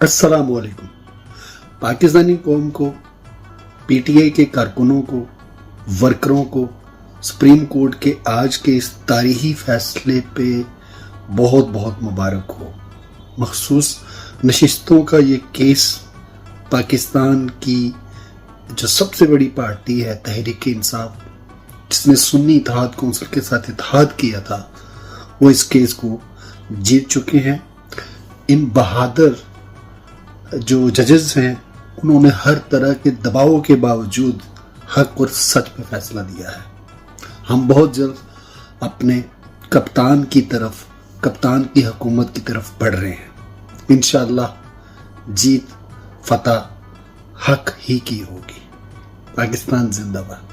अस्सलाम वालेकुम। पाकिस्तानी कौम को, पीटीआई के कारकुनों को, वर्करों को सुप्रीम कोर्ट के आज के इस तारीखी फैसले पे बहुत बहुत मुबारक हो। मखसूस नशिस्तों का ये केस पाकिस्तान की जो सबसे बड़ी पार्टी है तहरीक इंसाफ, जिसने सुन्नी इत्तेहाद कौंसिल के साथ इत्तेहाद किया था, वो इस केस को जीत चुके हैं। इन बहादुर जो जजेस हैं उन्होंने हर तरह के दबावों के बावजूद हक और सच पे फैसला दिया है। हम बहुत जल्द अपने कप्तान की तरफ, कप्तान की हुकूमत की तरफ बढ़ रहे हैं। इंशाअल्लाह जीत फतह हक ही की होगी। पाकिस्तान जिंदाबाद।